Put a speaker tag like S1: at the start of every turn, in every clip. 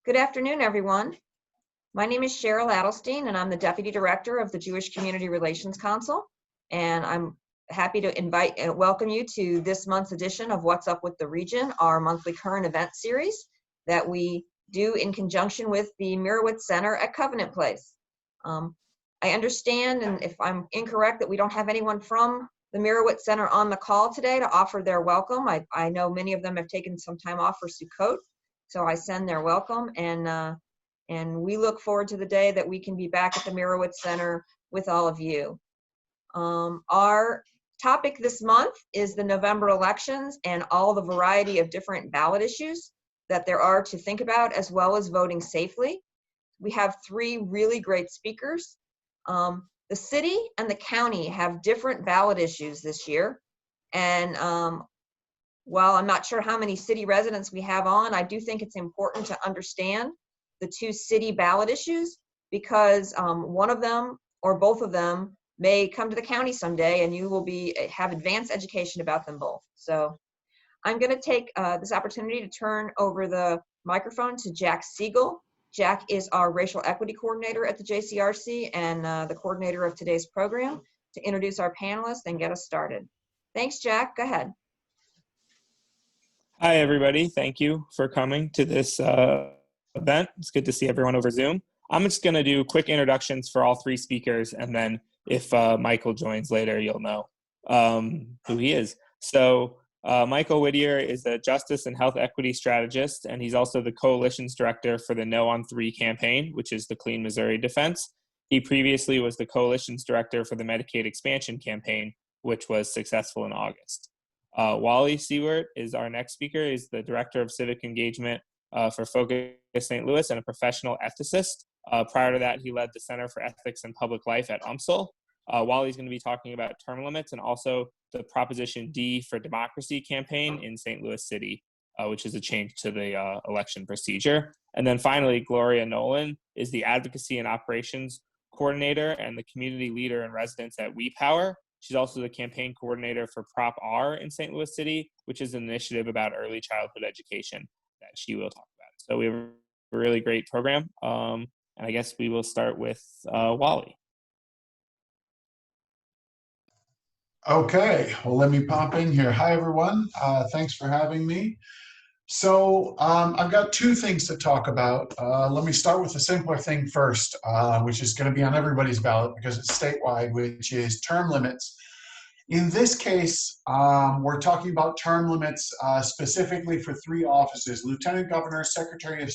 S1: Good afternoon, everyone. My name is Cheryl Adelstein, and I'm the Deputy Director of the Jewish Community Relations Council. And I'm happy to invite and welcome you to this month's edition of What's Up with the Region, our monthly current event series that we do in conjunction with the Mirowitz Center at Covenant Place. I understand, and if I'm incorrect, that we don't have anyone from the Mirowitz Center on the call today to offer their welcome. I know many of them have taken some time off for Sukkot, so I send their welcome, and we look forward to the day that we can be back at the Mirowitz Center with all of you. Our topic this month is the November elections and all the variety of different ballot issues that there are to think about, as well as voting safely. We have three really great speakers. The city and the county have different ballot issues this year, and while I'm not sure how many city residents we have on, I do think it's important to understand the two city ballot issues, because one of them or both of them may come to the county someday, and you will have advanced education about them both. So I'm going to take this opportunity to turn over the microphone to Jack Siegel. Jack is our racial equity coordinator at the JCRC and the coordinator of today's program, to introduce our panelists and get us started. Thanks, Jack. Go ahead.
S2: Hi, everybody. Thank you for coming to this event. It's good to see everyone over Zoom. I'm just going to do quick introductions for all three speakers, and then if Michael joins later, you'll know who he is. So Michael Whittier is a justice and health equity strategist, and he's also the coalitions director for the No on 3 campaign, which is the Clean Missouri Defense. He previously was the coalitions director for the Medicaid expansion campaign, which was successful in August. Wally Siewert is our next speaker. He's the director of civic engagement for Focus St. Louis and a professional ethicist. Prior to that, he led the Center for Ethics and Public Life at UMSL. Wally's going to be talking about term limits and also the Proposition D for Democracy campaign in St. Louis City, which is a change to the election procedure. And then finally, Gloria Nolan is the advocacy and operations coordinator and the community leader in residence at We Power. She's also the campaign coordinator for Prop R in St. Louis City, which is an initiative about early childhood education that she will talk about. So we have a really great program. And I guess we will start with Wally.
S3: Okay, well, let me pop in here. Hi, everyone. Thanks for having me. So I've got two things to talk about. Let me start with the simpler thing first, which is going to be on everybody's ballot because it's statewide, which is term limits. In this case, we're talking about term limits specifically for three offices: Lieutenant Governor, Secretary of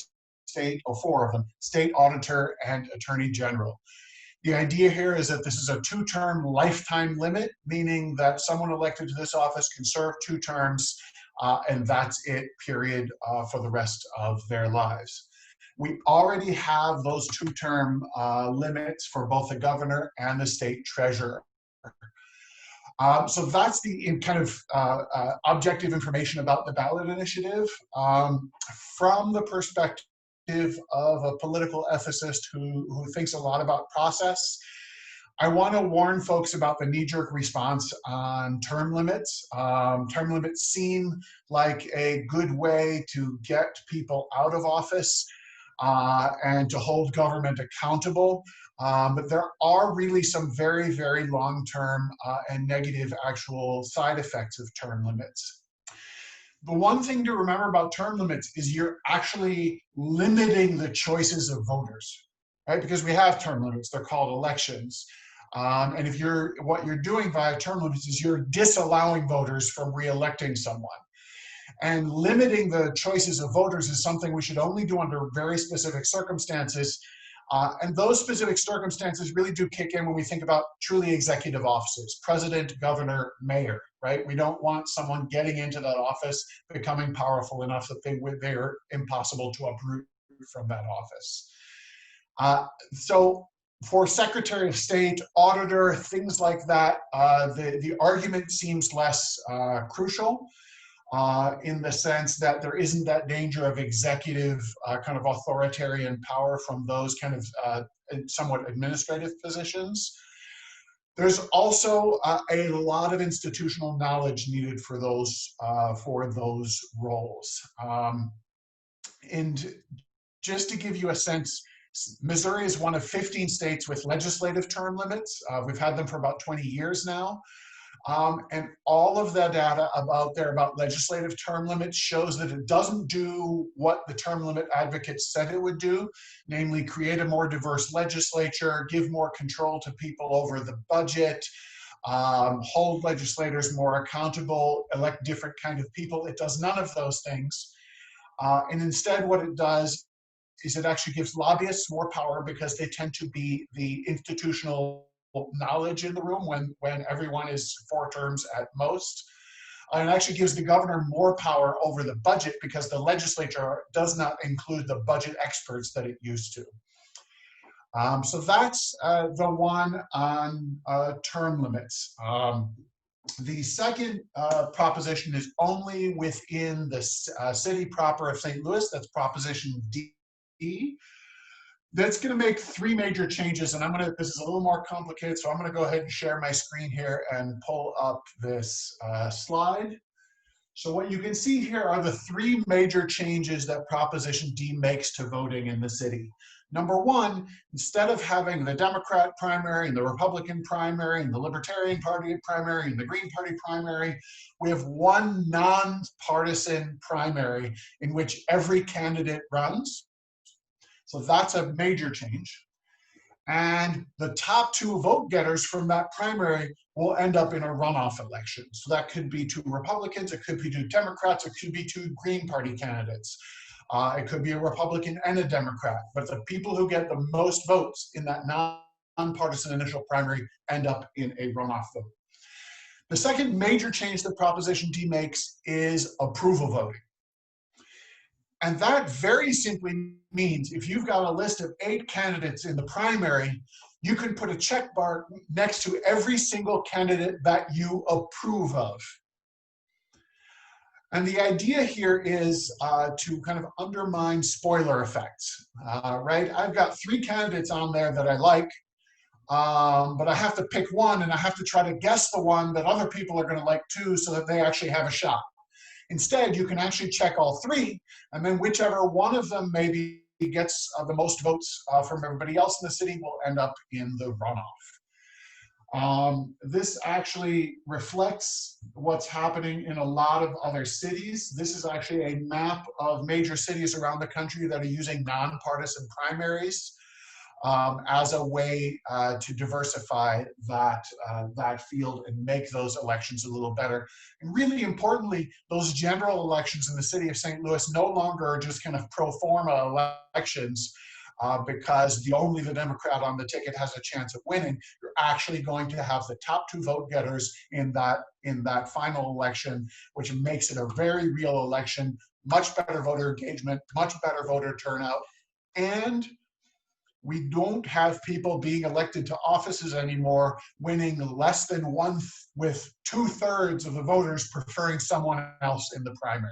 S3: State, or four of them, State Auditor, and Attorney General. The idea here is that this is a two-term lifetime limit, meaning that someone elected to this office can serve 2 terms, and that's it, period, for the rest of their lives. We already have those 2-term limits for both the governor and the state treasurer. So that's the kind of objective information about the ballot initiative. From the perspective of a political ethicist who thinks a lot about process, I want to warn folks about the knee-jerk response on term limits. Term limits seem like a good way to get people out of office and to hold government accountable. But there are really some very, very long-term and negative actual side effects of term limits. The one thing to remember about term limits is you're actually limiting the choices of voters, right? Because we have term limits, they're called elections. And if what you're doing via term limits is you're disallowing voters from re-electing someone. And limiting the choices of voters is something we should only do under very specific circumstances. And those specific circumstances really do kick in when we think about truly executive offices: president, governor, mayor, right? We don't want someone getting into that office, becoming powerful enough that they're impossible to uproot from that office. So for Secretary of State, auditor, things like that, the argument seems less crucial. In the sense that there isn't that danger of executive kind of authoritarian power from those kind of somewhat administrative positions. There's also a lot of institutional knowledge needed for those roles. And just to give you a sense, Missouri is one of 15 states with legislative term limits. We've had them for about 20 years now. And all of the data about legislative term limits shows that it doesn't do what the term limit advocates said it would do, namely create a more diverse legislature, give more control to people over the budget, hold legislators more accountable, elect different kind of people. It does none of those things. And instead what it does is it actually gives lobbyists more power because they tend to be the institutional knowledge in the room when everyone is 4 terms at most. And it actually gives the governor more power over the budget because the legislature does not include the budget experts that it used to. So that's the one on term limits. The second proposition is only within the city proper of St. Louis. That's Proposition D. That's going to make 3 major changes, and this is a little more complicated, so I'm going to go ahead and share my screen here and pull up this slide. So what you can see here are the 3 major changes that Proposition D makes to voting in the city. Number 1, instead of having the Democrat primary and the Republican primary and the Libertarian Party primary and the Green Party primary, we have one nonpartisan primary in which every candidate runs. So that's a major change. And the top 2 vote getters from that primary will end up in a runoff election. So that could be 2 Republicans, it could be 2 Democrats, it could be 2 Green Party candidates. It could be a Republican and a Democrat. But the people who get the most votes in that nonpartisan initial primary end up in a runoff vote. The second major change that Proposition D makes is approval voting. And that very simply means if you've got a list of 8 candidates in the primary, you can put a check mark next to every single candidate that you approve of. And the idea here is to kind of undermine spoiler effects, right? I've got 3 candidates on there that I like, but I have to pick one and I have to try to guess the one that other people are going to like too so that they actually have a shot. Instead, you can actually check all 3, and then whichever one of them maybe gets the most votes from everybody else in the city will end up in the runoff. This actually reflects what's happening in a lot of other cities. This is actually a map of major cities around the country that are using nonpartisan primaries as a way to diversify that field and make those elections a little better. And really importantly, those general elections in the city of St. Louis no longer are just kind of pro forma elections because only the Democrat on the ticket has a chance of winning. You're actually going to have the top 2 vote getters in that final election, which makes it a very real election, much better voter engagement, much better voter turnout, and we don't have people being elected to offices anymore winning less than 1 with 2/3 of the voters preferring someone else in the primary.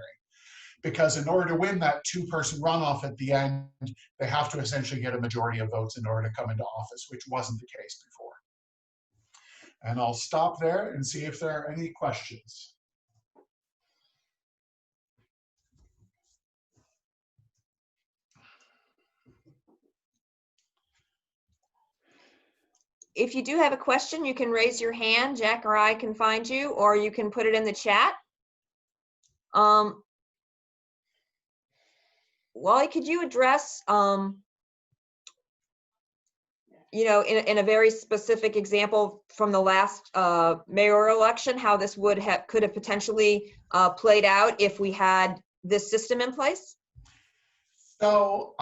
S3: Because in order to win that 2-person runoff at the end, they have to essentially get a majority of votes in order to come into office, which wasn't the case before. And I'll stop there and see if there are any questions.
S1: If you do have a question, you can raise your hand. Jack or I can find you, or you can put it in the chat. Wally, could you address, you know, in a very specific example from the last mayoral election, how this could have potentially played out if we had this system in place?
S3: So,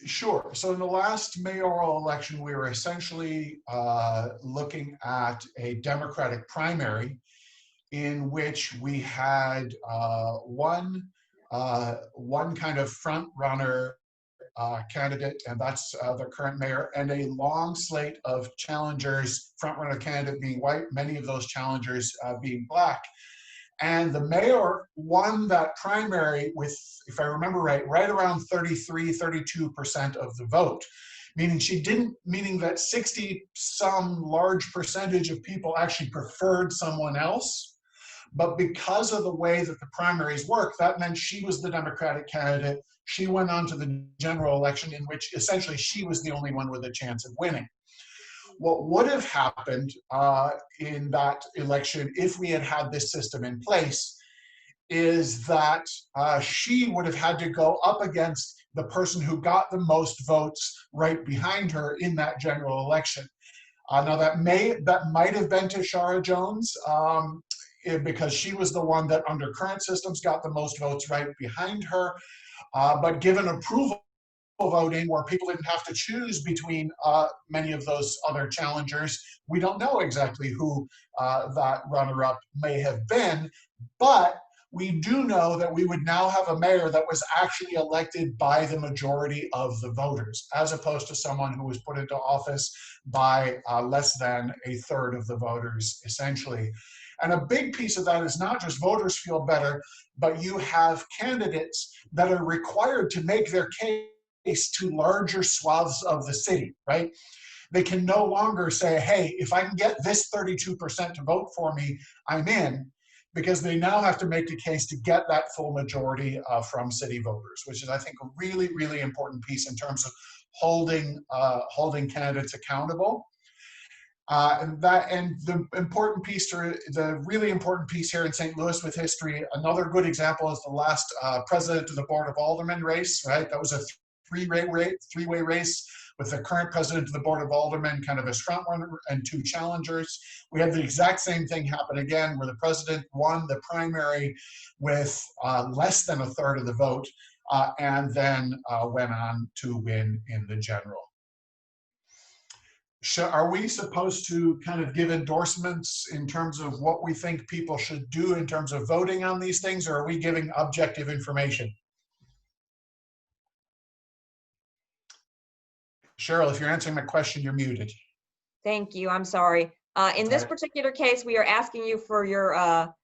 S3: sure. So in the last mayoral election, we were essentially looking at a Democratic primary in which we had one kind of front runner candidate, and that's the current mayor, and a long slate of challengers, front runner candidate being white, many of those challengers being black. And the mayor won that primary with, if I remember right around 32% of the vote, meaning that 60 some large percentage of people actually preferred someone else. But because of the way that the primaries work, that meant she was the Democratic candidate. She went on to the general election, in which essentially she was the only one with a chance of winning. What would have happened in that election if we had had this system in place is that she would have had to go up against the person who got the most votes right behind her in that general election. Now that might have been Tashara Jones, because she was the one that under current systems got the most votes right behind her. But given approval voting, where people didn't have to choose between many of those other challengers, we don't know exactly who that runner-up may have been. But we do know that we would now have a mayor that was actually elected by the majority of the voters, as opposed to someone who was put into office by less than a third of the voters, essentially. And a big piece of that is not just voters feel better, but you have candidates that are required to make their case to larger swaths of the city, right? They can no longer say, hey, if I can get this 32% to vote for me, I'm in, because they now have to make a case to get that full majority from city voters, which is, I think, a really, really important piece in terms of holding candidates accountable. And the really important piece here in St. Louis with history, another good example is the last president of the Board of Aldermen race, right? That was a three-way race with the current president of the Board of Aldermen kind of as front runner and two challengers. We had the exact same thing happen again, where the president won the primary with less than a third of the vote, and then went on to win in the general. Are we supposed to kind of give endorsements in terms of what we think people should do in terms of voting on these things, or are we giving objective information? Cheryl, if you're answering my question, you're muted.
S1: Thank you. I'm sorry. In this particular case, we are asking you for your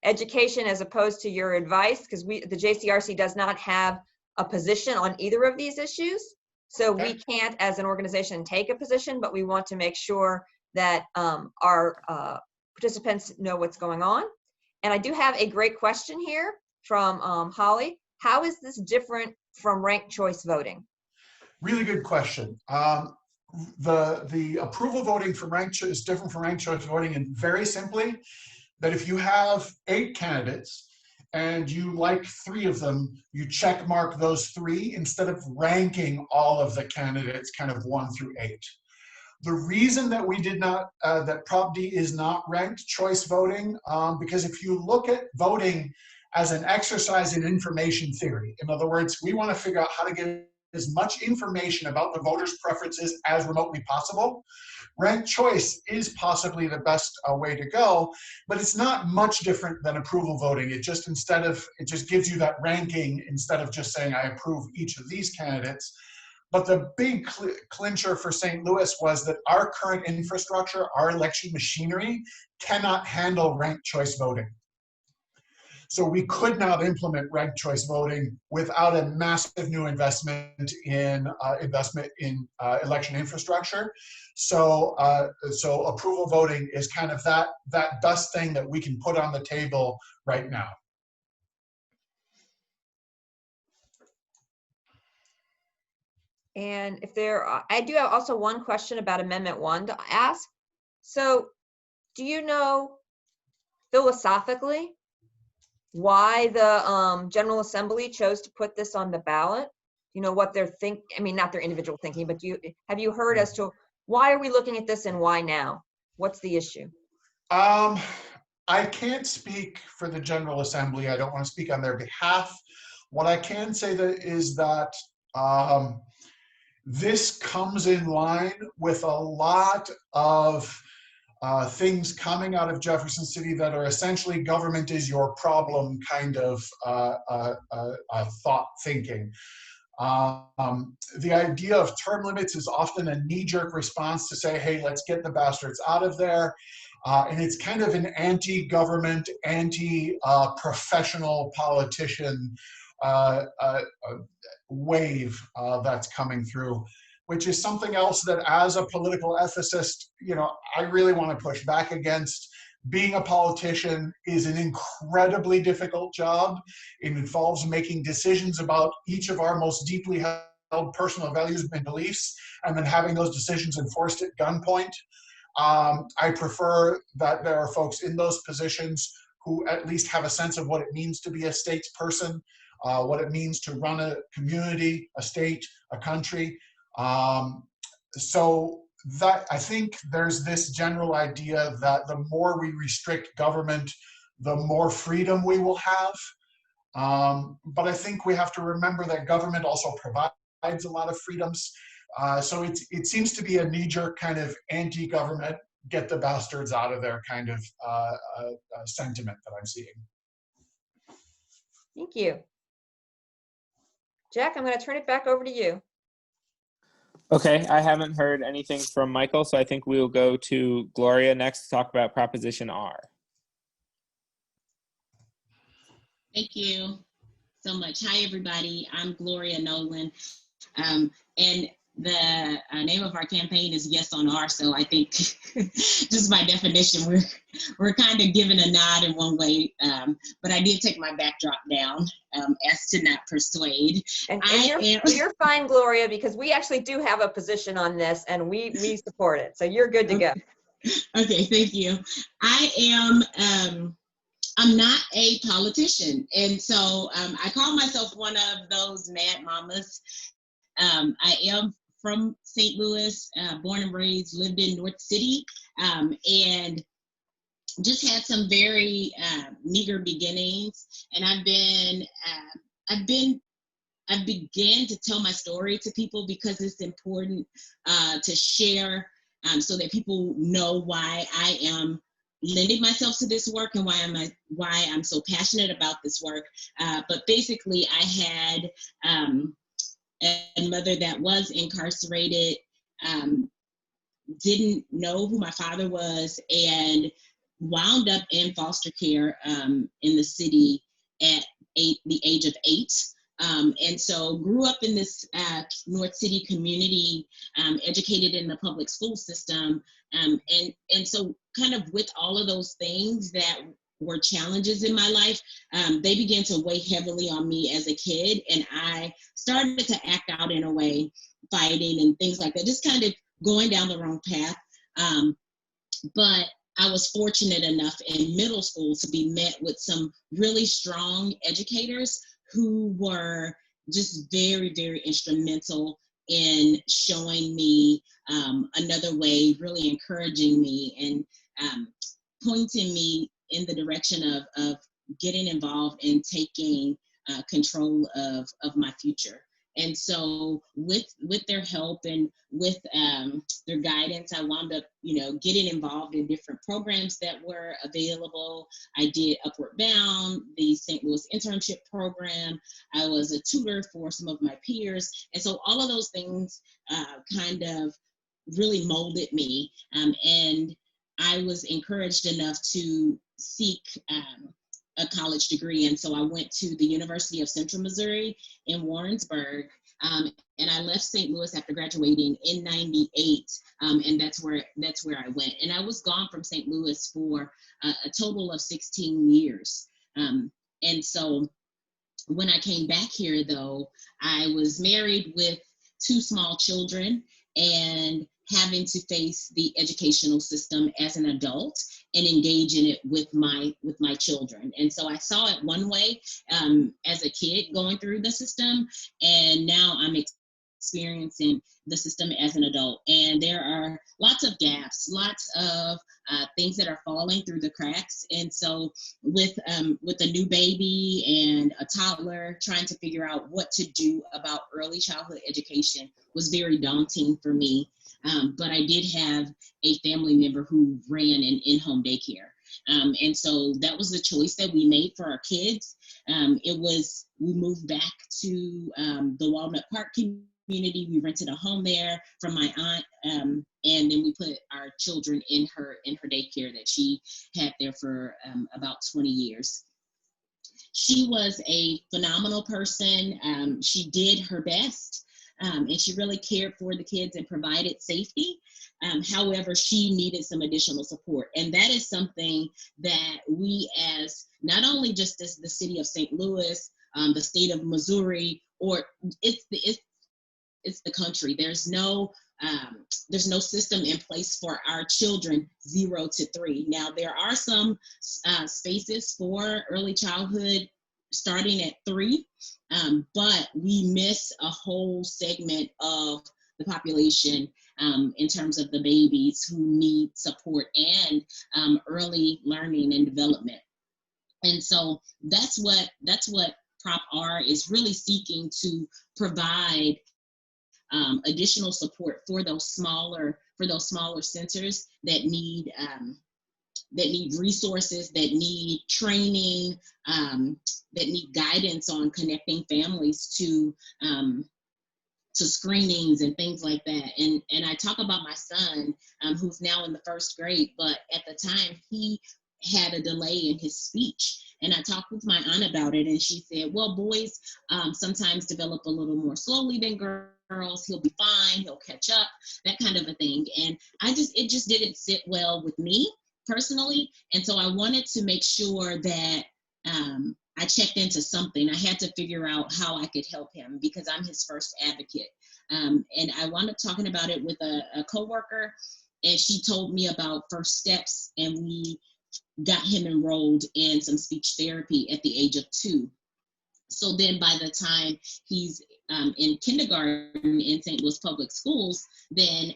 S1: education as opposed to your advice, because the JCRC does not have a position on either of these issues. So we can't, as an organization, take a position, but we want to make sure that our participants know what's going on. And I do have a great question here from Holly. How is this different from ranked choice voting?
S3: Really good question. The approval voting from ranked choice is different from ranked choice voting, and very simply, that if you have 8 candidates and you like 3 of them, you check mark those 3 instead of ranking all of the candidates kind of 1 through 8. The reason that we did not, that Prop D is not ranked choice voting, because if you look at voting as an exercise in information theory, in other words, we want to figure out how to get as much information about the voters' preferences as remotely possible. Ranked choice is possibly the best way to go, but it's not much different than approval voting. It just gives you that ranking instead of just saying I approve each of these candidates. But the big clincher for St. Louis was that our current infrastructure, our election machinery, cannot handle ranked choice voting. So we could not implement ranked choice voting without a massive new investment in election infrastructure. So approval voting is kind of that best thing that we can put on the table right now.
S1: And if I do have also one question about Amendment 1 to ask. So do you know philosophically why the General Assembly chose to put this on the ballot? You know what they're I mean, not their individual thinking, but have you heard as to why are we looking at this and why now? What's the issue?
S3: I can't speak for the General Assembly. I don't want to speak on their behalf. What I can say is that this comes in line with a lot of things coming out of Jefferson City that are essentially government is your problem kind of thought thinking. The idea of term limits is often a knee-jerk response to say, hey, let's get the bastards out of there. And it's kind of an anti-government, anti-professional politician wave that's coming through, which is something else that as a political ethicist, I really want to push back against, being a politician is an incredibly difficult job. It involves making decisions about each of our most deeply held personal values and beliefs, and then having those decisions enforced at gunpoint. I prefer that there are folks in those positions who at least have a sense of what it means to be a statesperson, what it means to run a community, a state, a country. So that, I think there's this general idea that the more we restrict government, the more freedom we will have. But I think we have to remember that government also provides a lot of freedoms. So it seems to be a knee-jerk kind of anti-government, get the bastards out of there kind of sentiment that I'm seeing.
S1: Thank you. Jack, I'm going to turn it back over to you.
S2: Okay, I haven't heard anything from Michael, so I think we'll go to Gloria next to talk about Proposition R.
S4: Thank you so much. Hi, everybody. I'm Gloria Nolan. And the name of our campaign is Yes on R, so I think just by definition, we're kind of giving a nod in one way, but I did take my backdrop down as to not persuade.
S1: And you're fine, Gloria, because we actually do have a position on this, and we support it, so you're good to go.
S4: Okay, thank you. I'm not a politician, and so I call myself one of those mad mamas. I am from St. Louis, born and raised, lived in North City, and just had some very meager beginnings. And I began to tell my story to people because it's important to share so that people know why I am lending myself to this work and why I'm so passionate about this work. But basically, I had a mother that was incarcerated, didn't know who my father was, and wound up in foster care in the city at the age of 8. And so grew up in this North City community, educated in the public school system. And so kind of with all of those things that were challenges in my life, they began to weigh heavily on me as a kid. And I started to act out in a way, fighting and things like that, just kind of going down the wrong path. But I was fortunate enough in middle school to be met with some really strong educators who were just very, very instrumental in showing me another way, really encouraging me and pointing me in the direction of getting involved and taking control of my future. And so with their help and with their guidance, I wound up, getting involved in different programs that were available. I did Upward Bound, the St. Louis internship program. I was a tutor for some of my peers. And so all of those things kind of really molded me. And I was encouraged enough to seek a college degree. And so I went to the University of Central Missouri in Warrensburg. And I left St. Louis after graduating in '98. And that's where I went. And I was gone from St. Louis for a total of 16 years. And so when I came back here, though, I was married with 2 small children and having to face the educational system as an adult and engage in it with my children. And so I saw it one way as a kid going through the system, and now I'm experiencing the system as an adult. And there are lots of gaps, lots of things that are falling through the cracks. And so with a new baby and a toddler, trying to figure out what to do about early childhood education was very daunting for me. But I did have a family member who ran an in-home daycare. And so that was the choice that we made for our kids. We moved back to the Walnut Park community. We rented a home there from my aunt. And then we put our children in her daycare that she had there for about 20 years. She was a phenomenal person. She did her best. and she really cared for the kids and provided safety. However, she needed some additional support. And that is something that we, as not only just as the city of St. Louis, the state of Missouri, or it's the country. There's no system in place for our children 0 to 3. Now, there are some spaces for early childhood starting at 3, but we miss a whole segment of the population in terms of the babies who need support and early learning and development. And so that's what Prop R is really seeking to provide. Additional support for those smaller centers that need resources, that need training, that need guidance on connecting families to screenings and things like that. And I talk about my son, who's now in the 1st grade, but at the time he had a delay in his speech. And I talked with my aunt about it, and she said, well, boys sometimes develop a little more slowly than girls. He'll be fine, he'll catch up, that kind of a thing. And it just didn't sit well with me personally. And so I wanted to make sure that I checked into something. I had to figure out how I could help him because I'm his first advocate. And I wound up talking about it with a coworker, and she told me about first steps, and we got him enrolled in some speech therapy at the age of 2. So then by the time he's in kindergarten in St. Louis Public Schools, then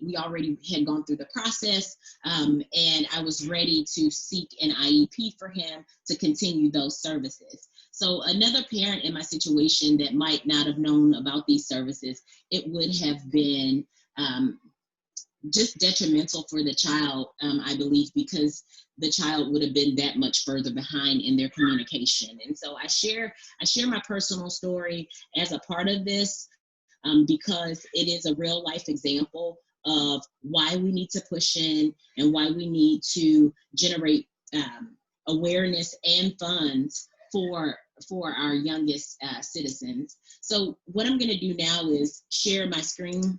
S4: we already had gone through the process, and I was ready to seek an IEP for him to continue those services. So another parent in my situation that might not have known about these services, it would have been just detrimental for the child, I believe, because the child would have been that much further behind in their communication. And so I share my personal story as a part of this because it is a real life example of why we need to push in and why we need to generate awareness and funds for our youngest citizens. So what I'm going to do now is share my screen.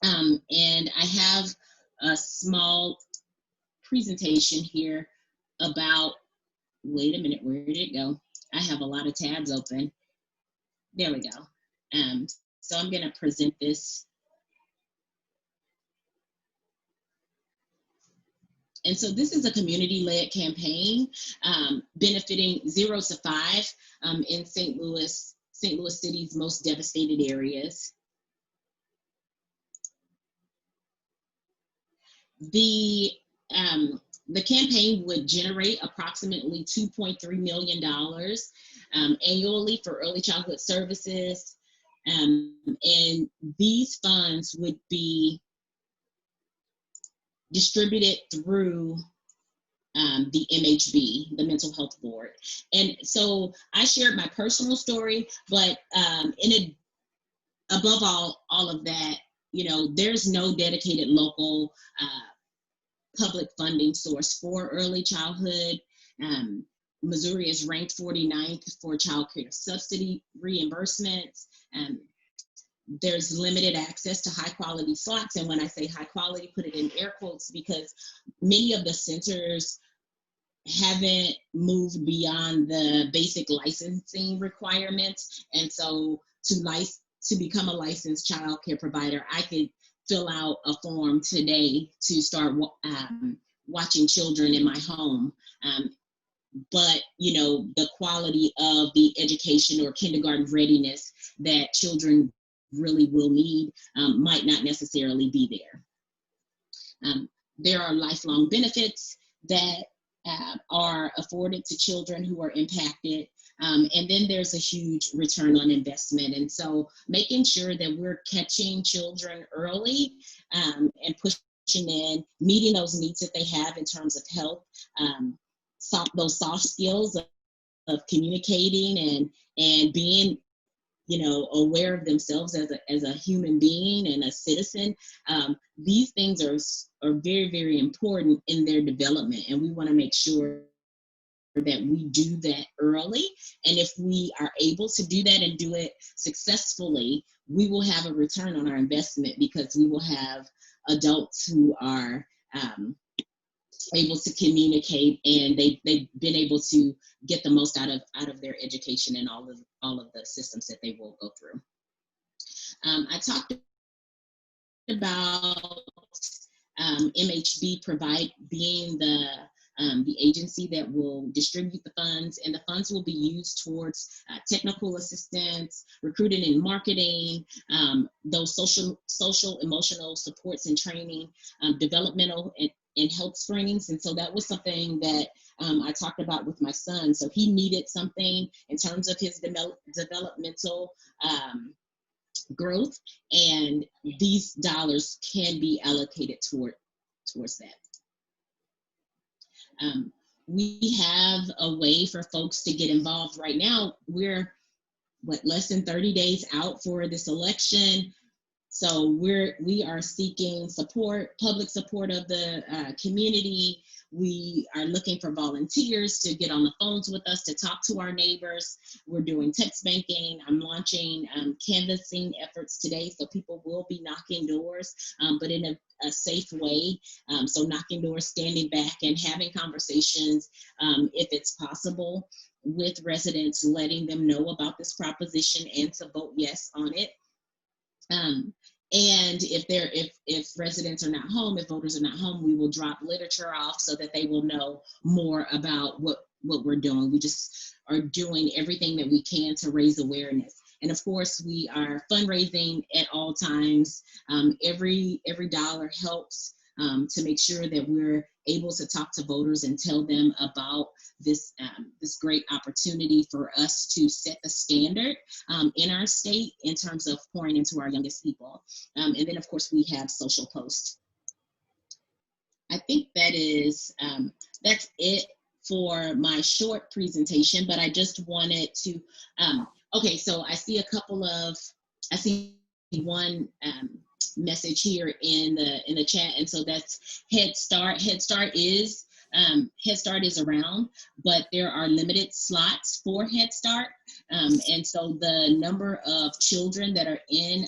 S4: And I have a small presentation here about, wait a minute, where did it go? I have a lot of tabs open. There we go. So I'm going to present this. And so this is a community-led campaign benefiting 0 to 5 in St. Louis City's most devastated areas. The campaign would generate approximately $2.3 million annually for early childhood services, and these funds would be distributed through the MHB, the Mental Health Board. And so I shared my personal story, but above all of that, there's no dedicated local public funding source for early childhood. Missouri is ranked 49th for child care subsidy reimbursements. There's limited access to high quality slots. And when I say high quality, put it in air quotes, because many of the centers haven't moved beyond the basic licensing requirements. And so to become a licensed child care provider, I could fill out a form today to start watching children in my home. But, the quality of the education or kindergarten readiness that children really will need might not necessarily be there. There are lifelong benefits that are afforded to children who are impacted. And then there's a huge return on investment. And so making sure that we're catching children early and pushing in, meeting those needs that they have in terms of health, those soft skills of communicating and being, aware of themselves as a human being and a citizen. These things are very, very important in their development. And we want to make sure that we do that early. And if we are able to do that and do it successfully, we will have a return on our investment, because we will have adults who are able to communicate, and they've been able to get the most out of their education and all of the systems that they will go through. I talked about MHB being the agency that will distribute the funds, and the funds will be used towards technical assistance, recruiting and marketing, those social emotional supports and training, developmental and health screenings. And so that was something that I talked about with my son. So he needed something in terms of his developmental growth, and these dollars can be allocated towards that. We have a way for folks to get involved. Right now, we're less than 30 days out for this election. So we are seeking support, public support of the community. We are looking for volunteers to get on the phones with us, to talk to our neighbors. We're doing text banking. I'm launching canvassing efforts today, so people will be knocking doors, but in a safe way. So knocking doors, standing back, and having conversations, if it's possible, with residents, letting them know about this proposition and to vote yes on it. And if residents are not home, if voters are not home, we will drop literature off so that they will know more about what we're doing. We just are doing everything that we can to raise awareness. And of course, we are fundraising at all times. Every dollar helps to make sure that we're able to talk to voters and tell them about this great opportunity for us to set the standard in our state in terms of pouring into our youngest people. And then, of course, we have social posts. I think that's it for my short presentation, but I just wanted to, okay, so I see one message here in the chat, and so that's Head Start. Head Start is around, but there are limited slots for Head Start, and so the number of children that are in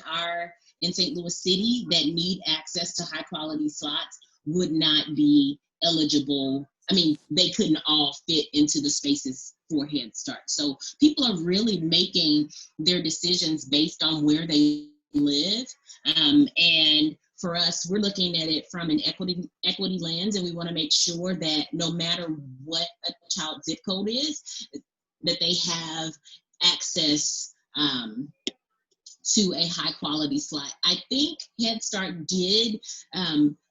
S4: St. Louis City that need access to high quality slots would not be eligible. I mean, they couldn't all fit into the spaces for Head Start. So people are really making their decisions based on where they live. And for us, we're looking at it from an equity lens, and we want to make sure that no matter what a child's zip code is, that they have access to a high quality slot. I think Head Start did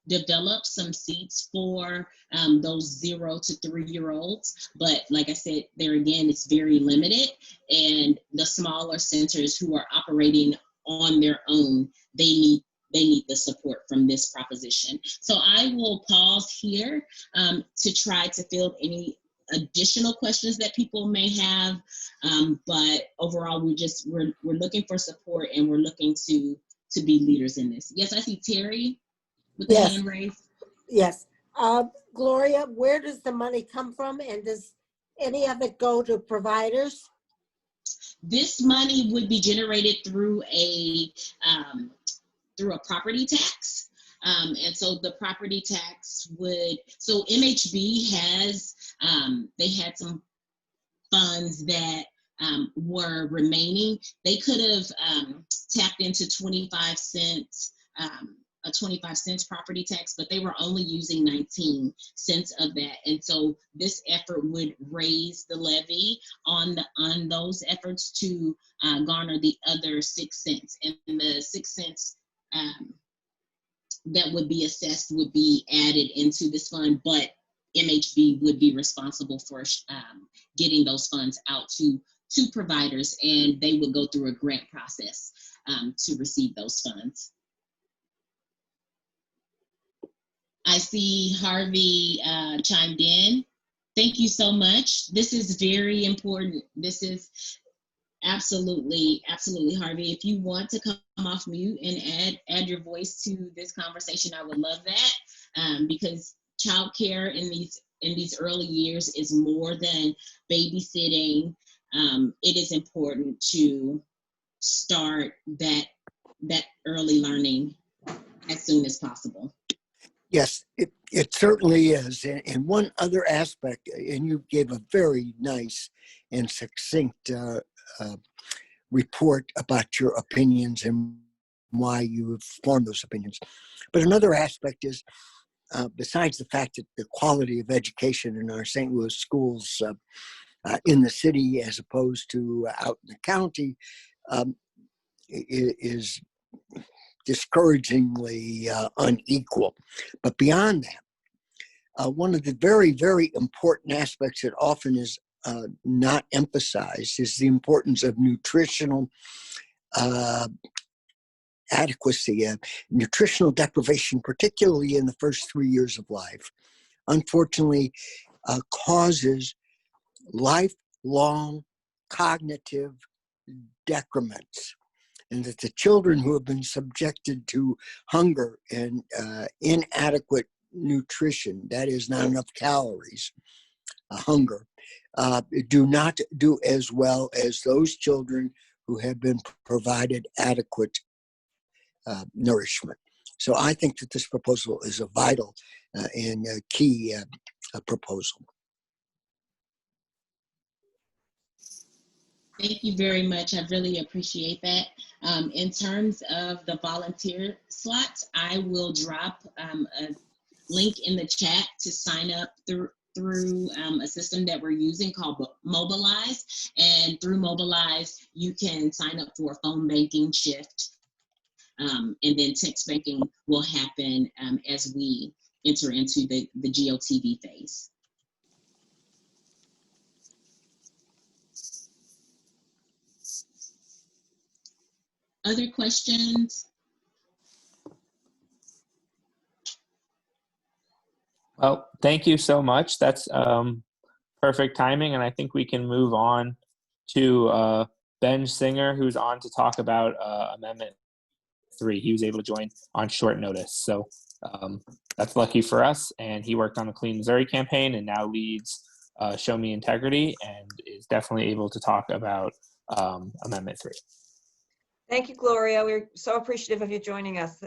S4: develop some seats for those 0 to 3-year-olds, but like I said, there again, it's very limited, and the smaller centers who are operating on their own, they need the support from this proposition. So I will pause here to try to field any additional questions that people may have, but overall, we're looking for support, and we're looking to be leaders in this. Yes, I see Terry with the hand raised.
S5: Yes. Gloria, where does the money come from, and does any of it go to providers?
S4: This money would be generated through a property tax. And so the property tax so MHB they had some funds that were remaining. They could have tapped into 25 cents, a 25 cents property tax, but they were only using 19 cents of that. And so this effort would raise the levy on those efforts to garner the other 6 cents. And the 6 cents that would be assessed would be added into this fund, but MHB would be responsible for getting those funds out to providers, and they would go through a grant process to receive those funds. I see Harvey chimed in. Thank you so much. This is very important. This is absolutely, Harvey. If you want to come off mute and add your voice to this conversation, I would love that, because childcare in these in these early years is more than babysitting. It is important to start that early learning as soon as possible.
S6: Yes, it certainly is. And one other aspect, and you gave a very nice and succinct report about your opinions and why you have formed those opinions. But another aspect is, besides the fact that the quality of education in our St. Louis schools in the city as opposed to out in the county is discouragingly unequal. But beyond that, one of the very, very important aspects that often is not emphasized is the importance of nutritional adequacy. Nutritional deprivation, particularly in the first 3 years of life, unfortunately causes lifelong cognitive decrements. And that the children who have been subjected to hunger and inadequate nutrition, that is not enough calories, hunger, do not do as well as those children who have been provided adequate nourishment. So I think that this proposal is a vital and key proposal.
S4: Thank you very much. I really appreciate that. In terms of the volunteer slots, I will drop a link in the chat to sign up through a system that we're using called Mobilize. And through Mobilize, you can sign up for a phone banking shift. And then text banking will happen as we enter into the GOTV phase. Other questions?
S2: Well, thank you so much. That's perfect timing, and I think we can move on to Ben Singer, who's on to talk about Amendment 3. He was able to join on short notice, so that's lucky for us. And he worked on the Clean Missouri campaign and now leads Show Me Integrity, and is definitely able to talk about Amendment 3.
S1: Thank you, Gloria. We're so appreciative of you joining us.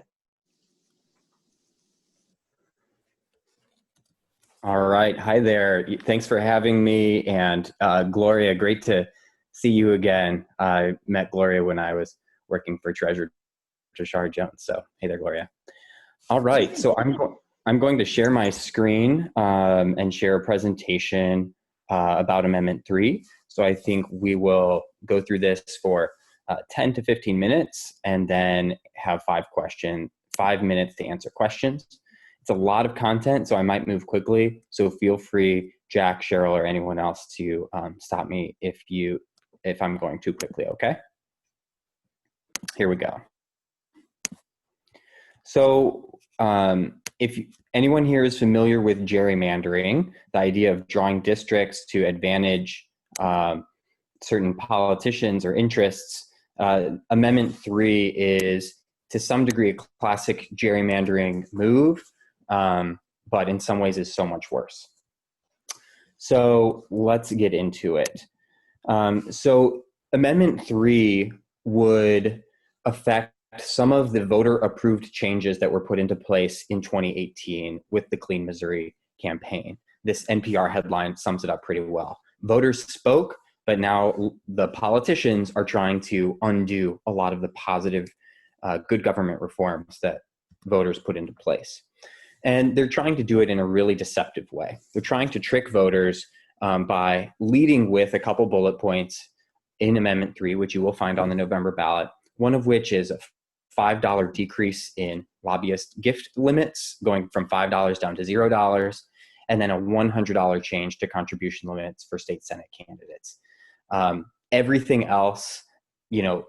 S7: All right. Hi there. Thanks for having me. And Gloria, great to see you again. I met Gloria when I was working for Treasurer Tashara Jones. So hey there, Gloria. All right. So I'm going to share my screen and share a presentation about Amendment 3. So I think we will go through this for 10 to 15 minutes and then have 5 minutes to answer questions. It's a lot of content, so I might move quickly. So feel free, Jack, Cheryl, or anyone else to stop me if I'm going too quickly, okay? Here we go. So if anyone here is familiar with gerrymandering, the idea of drawing districts to advantage certain politicians or interests, Amendment 3 is to some degree a classic gerrymandering move, but in some ways is so much worse. So let's get into it. So Amendment 3 would affect some of the voter-approved changes that were put into place in 2018 with the Clean Missouri campaign. This NPR headline sums it up pretty well. Voters spoke, but now the politicians are trying to undo a lot of the positive good government reforms that voters put into place. And they're trying to do it in a really deceptive way. They're trying to trick voters by leading with a couple bullet points in Amendment 3, which you will find on the November ballot, one of which is a $5 decrease in lobbyist gift limits, going from $5 down to $0, and then a $100 change to contribution limits for state Senate candidates. Everything else,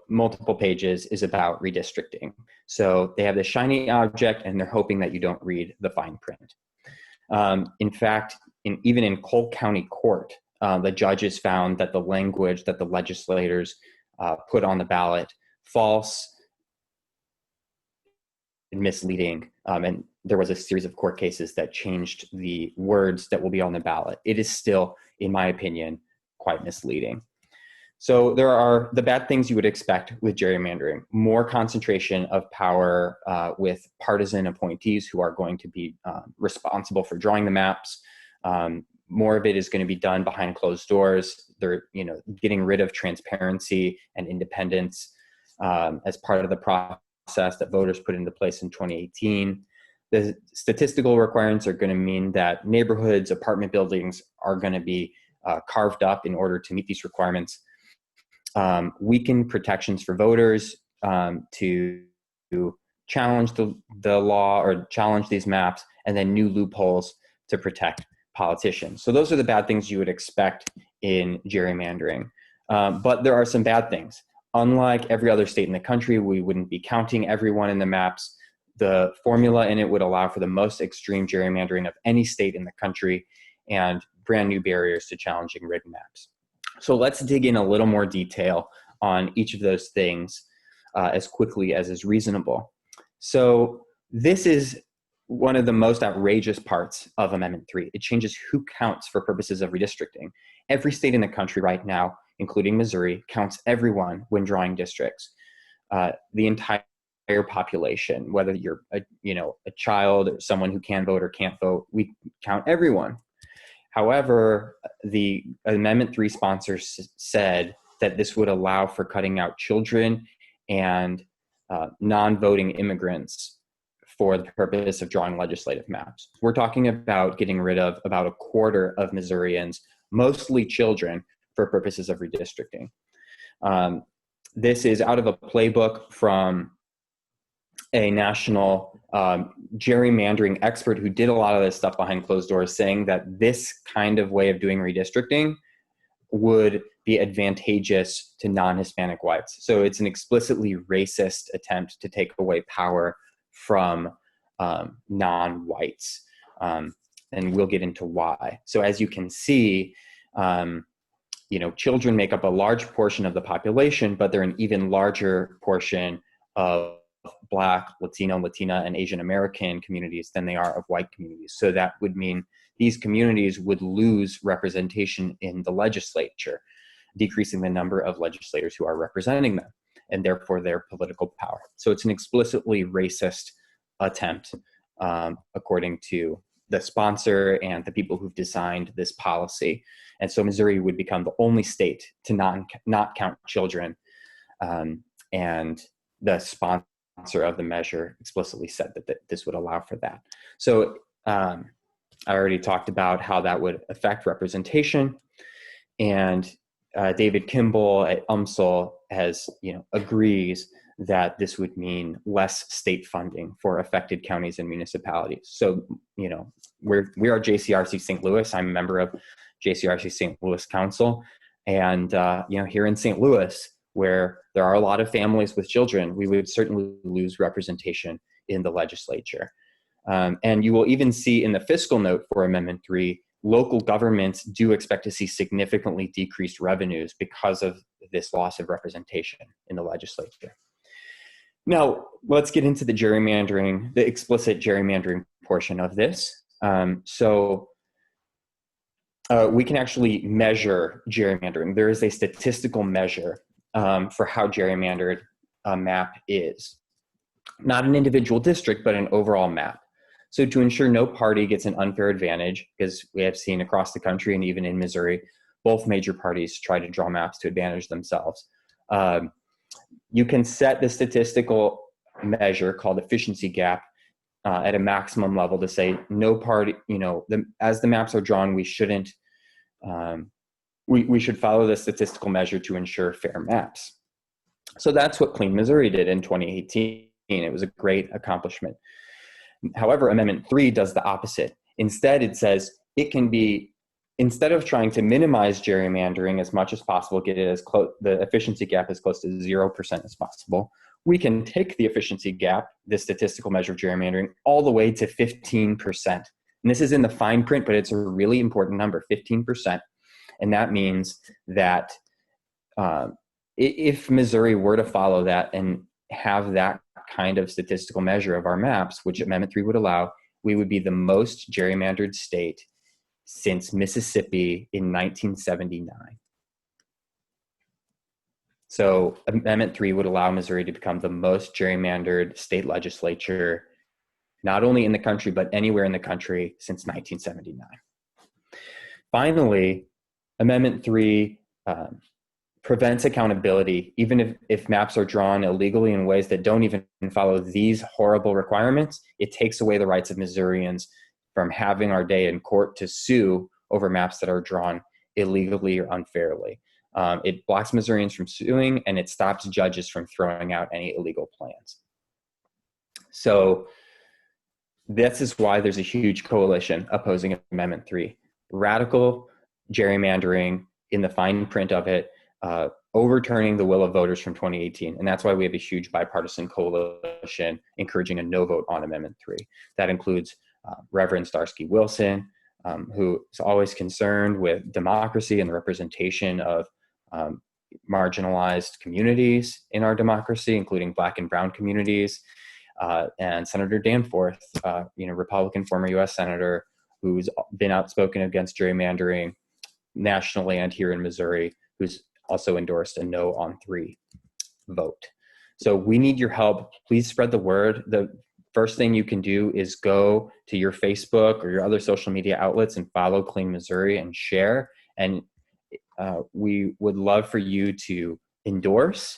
S7: multiple pages, is about redistricting. So they have this shiny object and they're hoping that you don't read the fine print. In fact, even in Cole County Court, the judges found that the language that the legislators put on the ballot false misleading. And there was a series of court cases that changed the words that will be on the ballot. It is still, in my opinion, quite misleading. So there are the bad things you would expect with gerrymandering: more concentration of power with partisan appointees who are going to be responsible for drawing the maps. More of it is going to be done behind closed doors. They're, getting rid of transparency and independence as part of the process that voters put into place in 2018. The statistical requirements are going to mean that neighborhoods, apartment buildings are going to be carved up in order to meet these requirements. Weaken protections for voters to challenge the law or challenge these maps, and then new loopholes to protect politicians. So those are the bad things you would expect in gerrymandering. But there are some bad things. Unlike every other state in the country, we wouldn't be counting everyone in the maps. The formula in it would allow for the most extreme gerrymandering of any state in the country and brand new barriers to challenging written maps. So let's dig in a little more detail on each of those things as quickly as is reasonable. So this is one of the most outrageous parts of Amendment 3. It changes who counts for purposes of redistricting. Every state in the country right now, including Missouri, counts everyone when drawing districts. The entire population, whether you're a child, or someone who can vote or can't vote, we count everyone. However, the Amendment 3 sponsors said that this would allow for cutting out children and non-voting immigrants for the purpose of drawing legislative maps. We're talking about getting rid of about a quarter of Missourians, mostly children, for purposes of redistricting. This is out of a playbook from a national gerrymandering expert who did a lot of this stuff behind closed doors, saying that this kind of way of doing redistricting would be advantageous to non-Hispanic whites. So it's an explicitly racist attempt to take away power from non-whites. And we'll get into why. So as you can see, children make up a large portion of the population, but they're an even larger portion of Black, Latino, Latina, and Asian American communities than they are of white communities. So that would mean these communities would lose representation in the legislature, decreasing the number of legislators who are representing them, and therefore their political power. So it's an explicitly racist attempt, according to the sponsor and the people who've designed this policy. And so Missouri would become the only state to not count children, and the sponsor of the measure explicitly said that this would allow for that. So I already talked about how that would affect representation, and David Kimball at UMSL has, agrees that this would mean less state funding for affected counties and municipalities. So, we are JCRC St. Louis. I'm a member of JCRC St. Louis Council, and here in St. Louis, where there are a lot of families with children, we would certainly lose representation in the legislature. And you will even see in the fiscal note for Amendment 3, local governments do expect to see significantly decreased revenues because of this loss of representation in the legislature. Now, let's get into the gerrymandering, the explicit gerrymandering portion of this. We can actually measure gerrymandering. There is a statistical measure for how gerrymandered a map is. Not an individual district, but an overall map. So to ensure no party gets an unfair advantage, because we have seen across the country and even in Missouri, both major parties try to draw maps to advantage themselves. You can set the statistical measure called efficiency gap at a maximum level to say no party, as the maps are drawn, we shouldn't, we should follow the statistical measure to ensure fair maps. So that's what Clean Missouri did in 2018. It was a great accomplishment. However, Amendment 3 does the opposite. Instead, it says it can be, instead of trying to minimize gerrymandering as much as possible, get it as close, the efficiency gap as close to 0% as possible, we can take the efficiency gap, the statistical measure of gerrymandering, all the way to 15%. And this is in the fine print, but it's a really important number, 15%. And that means that if Missouri were to follow that and have that kind of statistical measure of our maps, which Amendment 3 would allow, we would be the most gerrymandered state since Mississippi in 1979. So Amendment 3 would allow Missouri to become the most gerrymandered state legislature, not only in the country, but anywhere in the country since 1979. Finally, Amendment 3 prevents accountability, even if maps are drawn illegally in ways that don't even follow these horrible requirements. It takes away the rights of Missourians from having our day in court to sue over maps that are drawn illegally or unfairly. It blocks Missourians from suing, and it stops judges from throwing out any illegal plans. So this is why there's a huge coalition opposing Amendment 3. Radical gerrymandering in the fine print of it, overturning the will of voters from 2018. And that's why we have a huge bipartisan coalition encouraging a no vote on Amendment 3. That includes Reverend Starsky Wilson, who is always concerned with democracy and the representation of marginalized communities in our democracy, including Black and Brown communities, and Senator Danforth, Republican former U.S. Senator, who's been outspoken against gerrymandering nationally and here in Missouri, who's also endorsed a no on 3 vote. So we need your help. Please spread the word. The first thing you can do is go to your Facebook or your other social media outlets and follow Clean Missouri and share. And we would love for you to endorse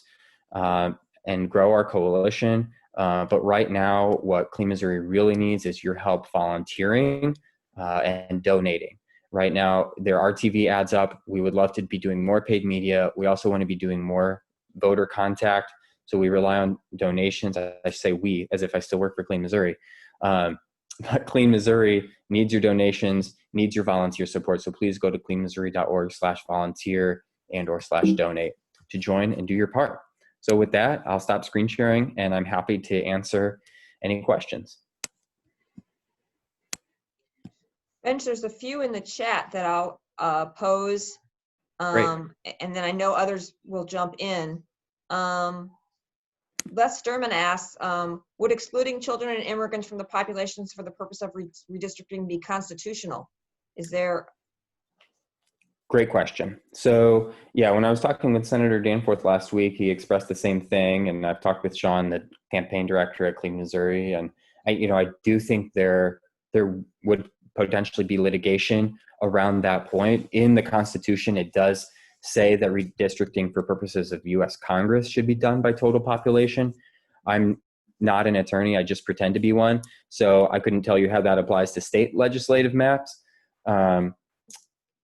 S7: and grow our coalition. But right now, what Clean Missouri really needs is your help volunteering and donating. Right now, there are TV ads up. We would love to be doing more paid media. We also want to be doing more voter contact. So we rely on donations. I say we, as if I still work for Clean Missouri. But Clean Missouri needs your donations, needs your volunteer support. So please go to cleanmissouri.org/volunteer and/or/donate to join and do your part. So with that, I'll stop screen sharing, and I'm happy to answer any questions.
S1: Benj, there's a few in the chat that I'll pose,
S7: Great.
S1: and then I know others will jump in. Les Sturman asks, would excluding children and immigrants from the populations for the purpose of redistricting be constitutional? Is there?
S7: Great question. So yeah, when I was talking with Senator Danforth last week, he expressed the same thing, and I've talked with Sean, the campaign director at Clean Missouri, and I do think there would potentially be litigation around that point. In the Constitution, it does say that redistricting for purposes of U.S. Congress should be done by total population. I'm not an attorney, I just pretend to be one, so I couldn't tell you how that applies to state legislative maps.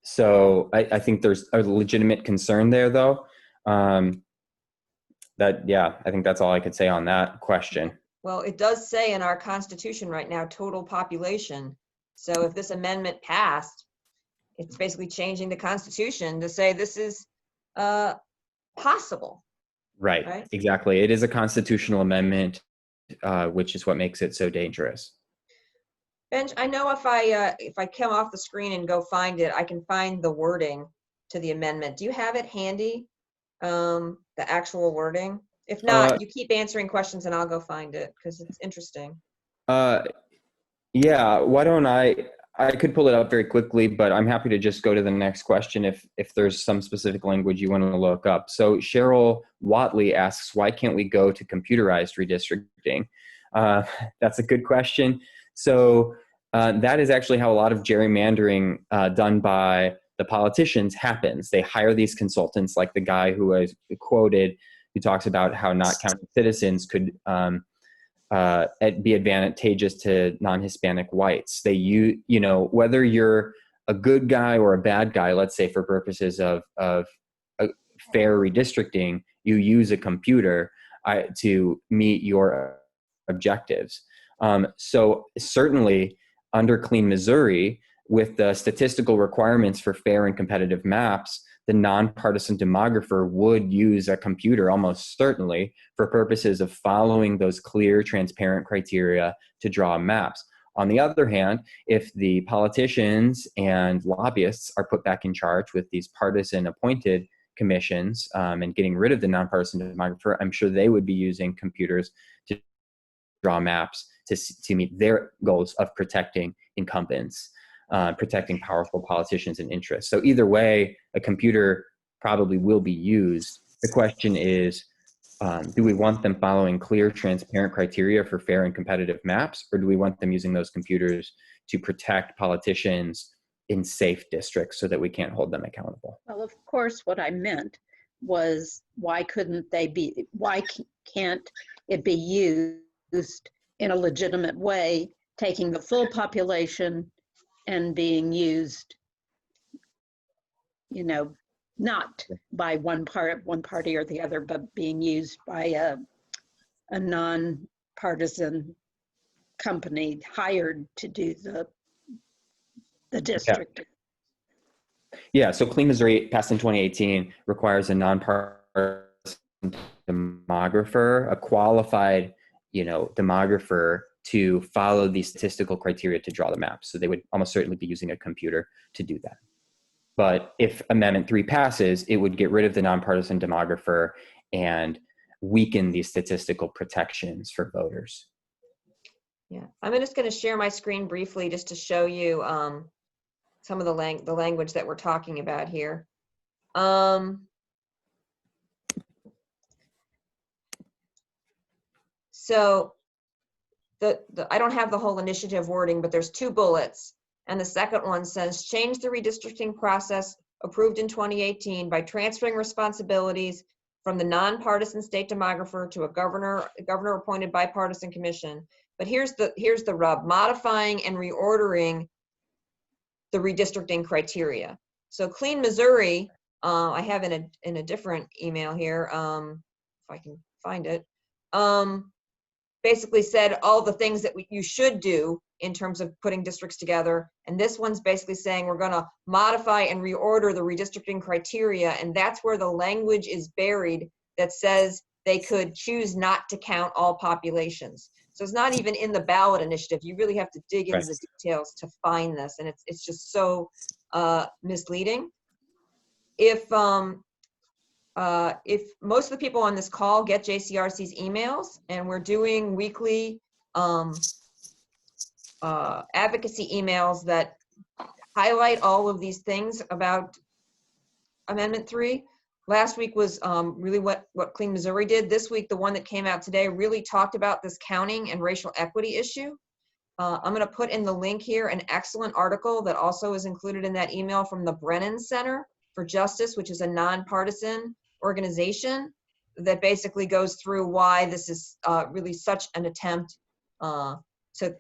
S7: So I think there's a legitimate concern there, though. I think that's all I could say on that question.
S1: Well, it does say in our Constitution right now, total population. So if this amendment passed, it's basically changing the Constitution to say this is possible.
S7: Right, exactly. It is a constitutional amendment, which is what makes it so dangerous.
S1: Benj, I know if I come off the screen and go find it, I can find the wording to the amendment. Do you have it handy, the actual wording? If not, you keep answering questions and I'll go find it because it's interesting.
S7: Yeah, why don't I could pull it up very quickly, but I'm happy to just go to the next question if there's some specific language you want to look up. So Cheryl Watley asks, why can't we go to computerized redistricting? That's a good question. So that is actually how a lot of gerrymandering done by the politicians happens. They hire these consultants like the guy who I quoted, who talks about how not counting citizens could be advantageous to non-Hispanic whites. They whether you're a good guy or a bad guy, let's say for purposes of fair redistricting, you use a computer to meet your objectives. So certainly under Clean Missouri, with the statistical requirements for fair and competitive maps, the nonpartisan demographer would use a computer almost certainly for purposes of following those clear, transparent criteria to draw maps. On the other hand, if the politicians and lobbyists are put back in charge with these partisan appointed commissions and getting rid of the nonpartisan demographer, I'm sure they would be using computers to draw maps to meet their goals of protecting incumbents, protecting powerful politicians and interests. So either way, a computer probably will be used. The question is, do we want them following clear, transparent criteria for fair and competitive maps, or do we want them using those computers to protect politicians in safe districts so that we can't hold them accountable?
S8: Well, of course, what I meant was why can't it be used in a legitimate way, taking the full population and being used, not by one party or the other, but being used by a non-partisan company hired to do the district.
S7: Yeah, so Clean Missouri, passed in 2018, requires a nonpartisan demographer, a qualified, demographer to follow the statistical criteria to draw the maps. So they would almost certainly be using a computer to do that. But if Amendment 3 passes, it would get rid of the nonpartisan demographer and weaken these statistical protections for voters.
S1: Yeah, I'm just going to share my screen briefly just to show you some of the language that we're talking about here. So I don't have the whole initiative wording, but there's 2 bullets. And the second one says, change the redistricting process approved in 2018 by transferring responsibilities from the nonpartisan state demographer to a governor appointed bipartisan commission. But here's the rub: modifying and reordering the redistricting criteria. So Clean Missouri, I have in a different email here, if I can find it, basically said all the things that you should do in terms of putting districts together. And this one's basically saying we're going to modify and reorder the redistricting criteria. And that's where the language is buried that says they could choose not to count all populations. So it's not even in the ballot initiative. You really have to dig into the details to find this. And it's just so misleading. If most of the people on this call get JCRC's emails, and we're doing weekly advocacy emails that highlight all of these things about Amendment 3. Last week was really what Clean Missouri did. This week, the one that came out today really talked about this counting and racial equity issue. I'm going to put in the link here an excellent article that also is included in that email from the Brennan Center for Justice, which is a nonpartisan organization that basically goes through why this is really such an attempt to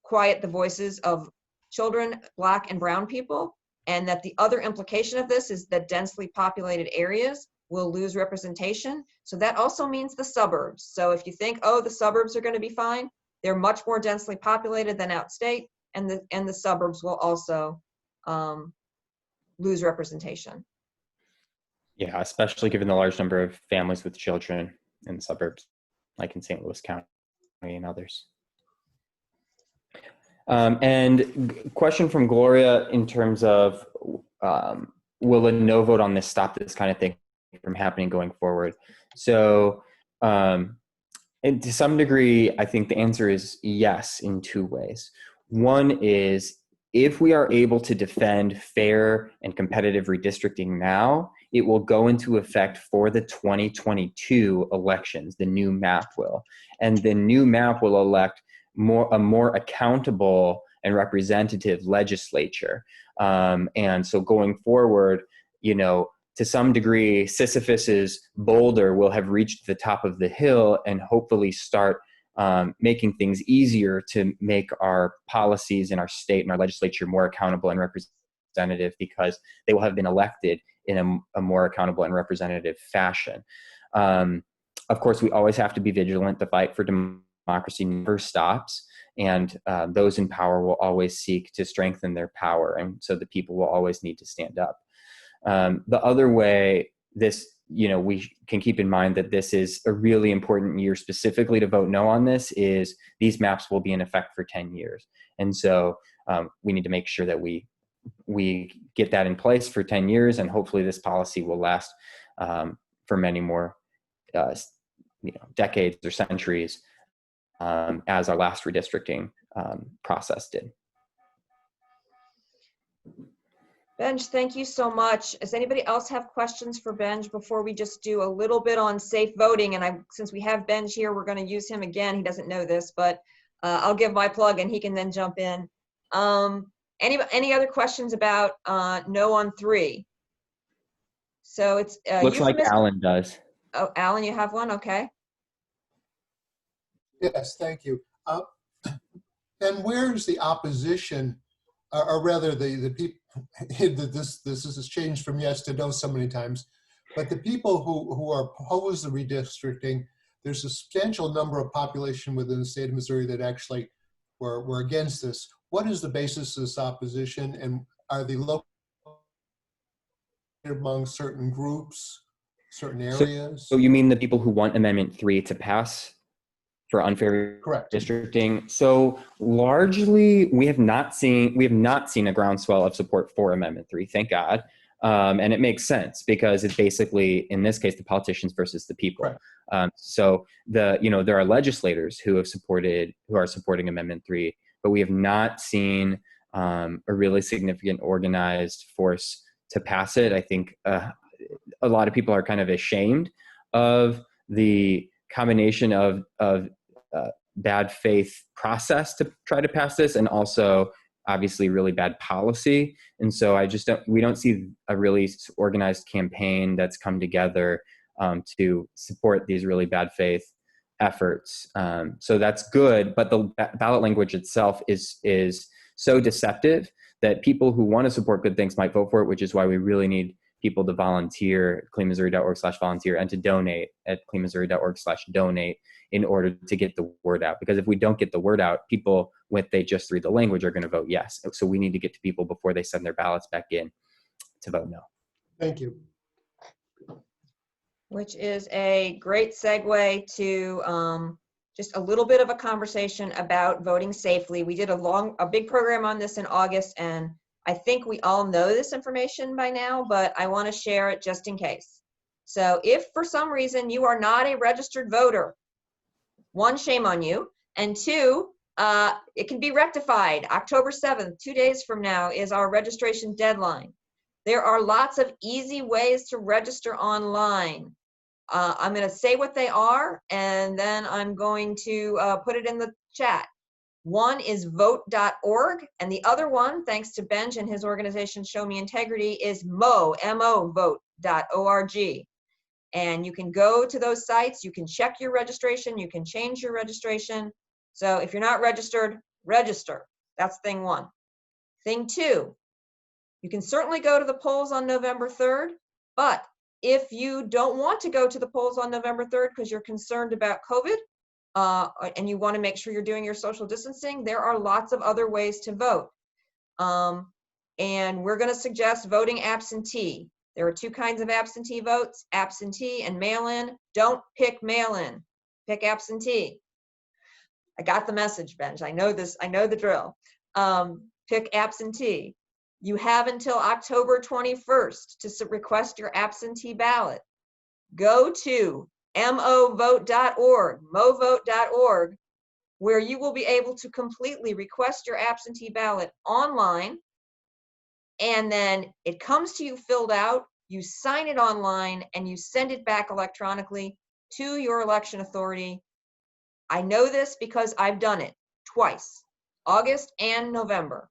S1: quiet the voices of children, Black and brown people, and that the other implication of this is that densely populated areas will lose representation. So that also means the suburbs. So if you think, oh, the suburbs are going to be fine, they're much more densely populated than outstate, and the suburbs will also lose representation.
S7: Yeah, especially given the large number of families with children in the suburbs, like in St. Louis County and others. And question from Gloria in terms of, will a no vote on this stop this kind of thing from happening going forward? So, and to some degree, I think the answer is yes in 2 ways. One is, if we are able to defend fair and competitive redistricting now, it will go into effect for the 2022 elections, the new map will. And the new map will elect a more accountable and representative legislature. And so going forward, to some degree, Sisyphus's boulder will have reached the top of the hill and hopefully start making things easier to make our policies in our state and our legislature more accountable and representative, because they will have been elected in a more accountable and representative fashion. Of course, we always have to be vigilant. The fight for democracy never stops, and those in power will always seek to strengthen their power, and so the people will always need to stand up. The other way we can keep in mind that this is a really important year specifically to vote no on this is these maps will be in effect for 10 years. And so we need to make sure that we get that in place for 10 years, and hopefully this policy will last for many more decades or centuries as our last redistricting process did.
S1: Benj, thank you so much. Does anybody else have questions for Benj before we just do a little bit on safe voting? And since we have Benj here, we're going to use him again. He doesn't know this, but I'll give my plug and he can then jump in. Any other questions about no on 3? So it's
S7: Looks like Alan does.
S1: Oh, Alan, you have one? Okay.
S9: Yes, thank you. And where's the opposition, or rather the people, this has changed from yes to no so many times, but the people who are opposed to redistricting, there's a substantial number of population within the state of Missouri that actually were against this. What is the basis of this opposition, and are they located among certain groups, certain areas?
S7: So you mean the people who want Amendment 3 to pass for unfair
S9: Correct.
S7: districting? So largely, we have not seen a groundswell of support for Amendment 3. Thank God, and it makes sense because it's basically, in this case, the politicians versus the people. So there are legislators who are supporting Amendment 3, but we have not seen a really significant organized force to pass it. I think a lot of people are kind of ashamed of the combination of bad faith process to try to pass this, and also obviously really bad policy. And so we don't see a really organized campaign that's come together to support these really bad faith efforts. So that's good, but the ballot language itself is so deceptive that people who want to support good things might vote for it, which is why we really need people to volunteer at cleanmissouri.org/volunteer and to donate at cleanmissouri.org/donate in order to get the word out. Because if we don't get the word out, people, when they just read the language, are going to vote yes. So we need to get to people before they send their ballots back in to vote no.
S9: Thank you.
S1: Which is a great segue to just a little bit of a conversation about voting safely. We did a big program on this in August, and I think we all know this information by now, but I want to share it just in case. So if for some reason you are not a registered voter, 1, shame on you, and 2, it can be rectified. October 7th, 2 days from now, is our registration deadline. There are lots of easy ways to register online. I'm going to say what they are, and then I'm going to put it in the chat. One is vote.org, and the other one, thanks to Benj and his organization Show Me Integrity, is vote.org. And you can go to those sites, you can check your registration, you can change your registration. So if you're not registered, register. That's thing 1. Thing 2, you can certainly go to the polls on November 3rd, but if you don't want to go to the polls on November 3rd because you're concerned about COVID, and you want to make sure you're doing your social distancing, there are lots of other ways to vote. And we're going to suggest voting absentee. There are 2 kinds of absentee votes, absentee and mail-in. Don't pick mail-in, pick absentee. I got the message, Benj. I know this, I know the drill. Pick absentee. You have until October 21st to request your absentee ballot. Go to movote.org, where you will be able to completely request your absentee ballot online, and then it comes to you filled out, you sign it online, and you send it back electronically to your election authority. I know this because I've done it twice, August and November.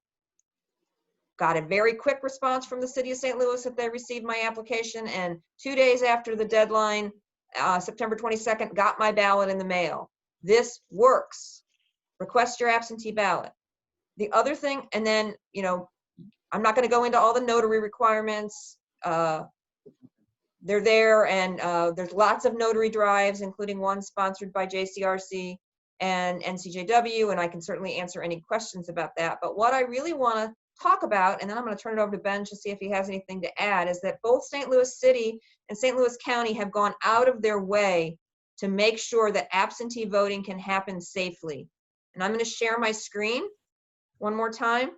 S1: Got a very quick response from the city of St. Louis that they received my application, and 2 days after the deadline, September 22nd, got my ballot in the mail. This works. Request your absentee ballot. The other thing, and then, I'm not going to go into all the notary requirements. They're there, and there's lots of notary drives, including one sponsored by JCRC and NCJW, and I can certainly answer any questions about that. But what I really want to talk about, and then I'm going to turn it over to Ben to see if he has anything to add, is that both St. Louis City and St. Louis County have gone out of their way to make sure that absentee voting can happen safely. And I'm going to share my screen one more time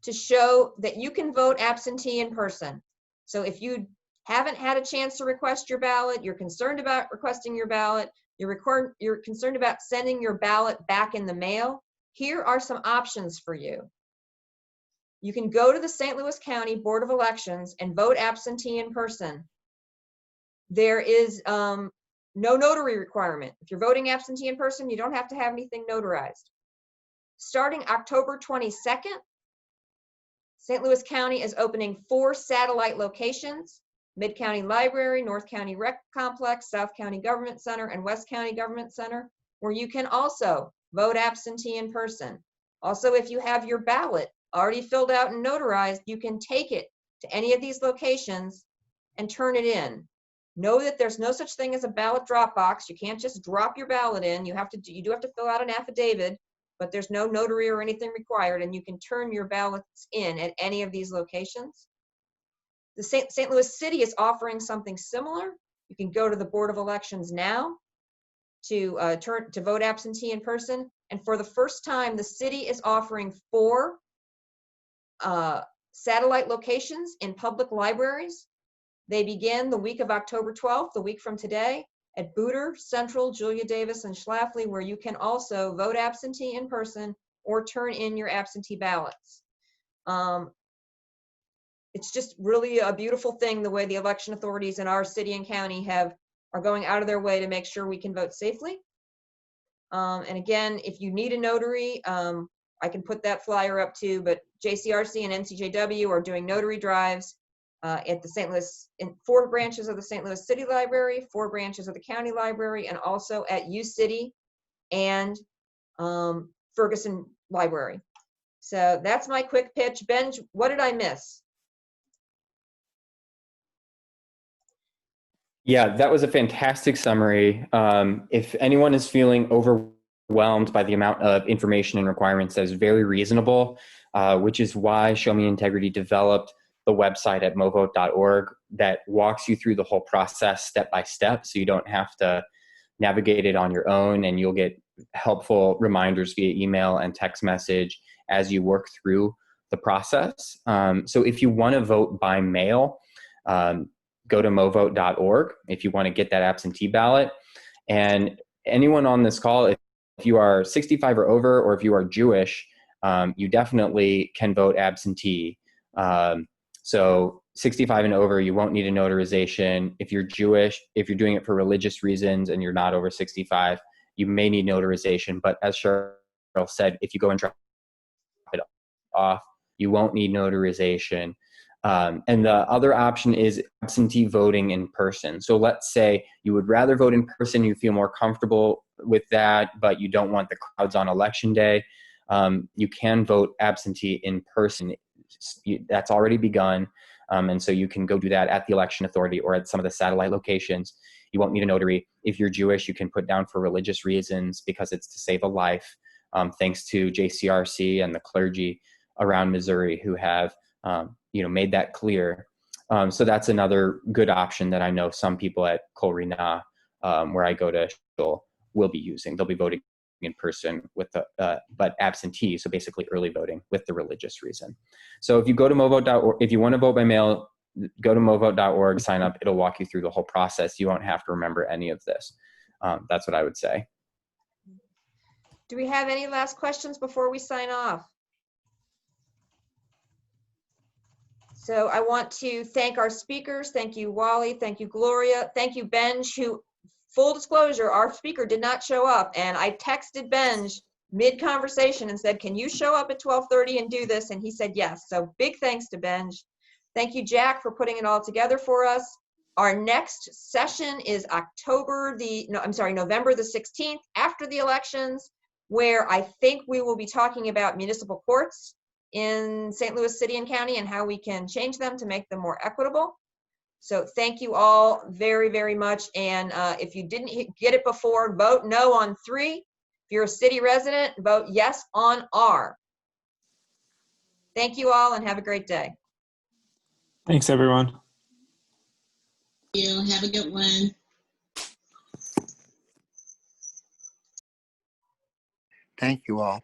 S1: to show that you can vote absentee in person. So if you haven't had a chance to request your ballot, you're concerned about requesting your ballot, you're concerned about sending your ballot back in the mail, here are some options for you. You can go to the St. Louis County Board of Elections and vote absentee in person. There is no notary requirement. If you're voting absentee in person, you don't have to have anything notarized. Starting October 22nd, St. Louis County is opening 4 satellite locations: Mid-County Library, North County Rec Complex, South County Government Center, and West County Government Center, where you can also vote absentee in person. Also, if you have your ballot already filled out and notarized, you can take it to any of these locations and turn it in. Know that there's no such thing as a ballot drop box. You can't just drop your ballot in. You do have to fill out an affidavit, but there's no notary or anything required, and you can turn your ballots in at any of these locations. The St. Louis City is offering something similar. You can go to the Board of Elections now to vote absentee in person. And for the first time, the city is offering 4 satellite locations in public libraries. They begin the week of October 12th, the week from today, at Booter, Central, Julia Davis, and Schlafly, where you can also vote absentee in person or turn in your absentee ballots. It's just really a beautiful thing the way the election authorities in our city and county are going out of their way to make sure we can vote safely. And again, if you need a notary, I can put that flyer up too, but JCRC and NCJW are doing notary drives at the St. Louis, in 4 branches of the St. Louis City Library, 4 branches of the County Library, and also at U City and Ferguson Library. So that's my quick pitch. Benj, what did I miss?
S7: Yeah, that was a fantastic summary. If anyone is feeling overwhelmed by the amount of information and requirements, that is very reasonable, which is why Show Me Integrity developed the website at movote.org that walks you through the whole process step by step, so you don't have to navigate it on your own, and you'll get helpful reminders via email and text message as you work through the process. So if you want to vote by mail, go to movote.org if you want to get that absentee ballot. And anyone on this call, if you are 65 or over, or if you are Jewish, you definitely can vote absentee. So 65 and over, you won't need a notarization. If you're Jewish, if you're doing it for religious reasons and you're not over 65, you may need notarization. But as Cheryl said, if you go and drop it off, you won't need notarization. And the other option is absentee voting in person. So let's say you would rather vote in person, you feel more comfortable with that, but you don't want the crowds on election day. You can vote absentee in person. That's already begun. And so you can go do that at the election authority or at some of the satellite locations. You won't need a notary. If you're Jewish, you can put down for religious reasons because it's to save a life, thanks to JCRC and the clergy around Missouri who have made that clear. So that's another good option that I know some people at Kol Rina, where I go to shul, will be using. They'll be voting in person with but absentee, so basically early voting with the religious reason. So if you go to movote.org, if you want to vote by mail, go to movote.org, sign up. It'll walk you through the whole process. You won't have to remember any of this. That's what I would say.
S1: Do we have any last questions before we sign off? So I want to thank our speakers. Thank you, Wally. Thank you, Gloria. Thank you, Benj, who, full disclosure, our speaker did not show up. And I texted Benj mid-conversation and said, can you show up at 12:30 and do this? And he said yes. So big thanks to Benj. Thank you, Jack, for putting it all together for us. Our next session is November the 16th, after the elections, where I think we will be talking about municipal courts in St. Louis City and County and how we can change them to make them more equitable. So thank you all very, very much. And if you didn't get it before, vote no on 3. If you're a city resident, vote yes on R. Thank you all and have a great day.
S2: Thanks, everyone.
S4: Thank you. Have a good one.
S6: Thank you all.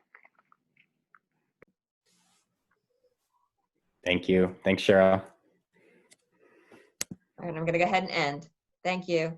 S7: Thank you. Thanks, Cheryl.
S1: All right, I'm going to go ahead and end. Thank you.